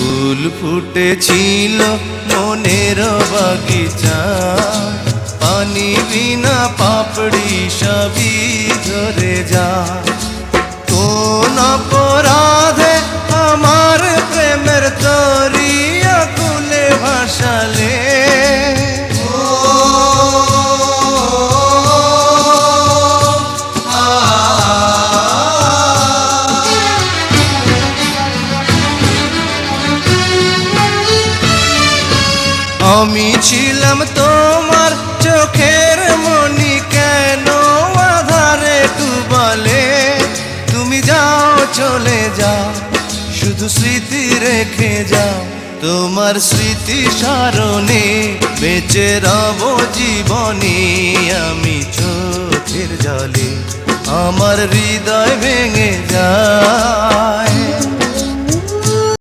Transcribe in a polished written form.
ফুল ফুটেছিল মনের বাগিচা, পানি বিনা পাপড়ি সবই ঝরে যা। কোন অপরাধে আমার প্রেমের তরি আকুলে ভাসালে, আমি ছিলাম তোমার চোখের মনি, কেন আধারে ডুবালে? তুমি যাও চলে যাও, শুধু স্মৃতি রেখে যাও। তোমার স্মৃতি স্মরণে বেঁচে রব জীবনে। আমি চোখের জলে আমার হৃদয় ভেঙে যায়।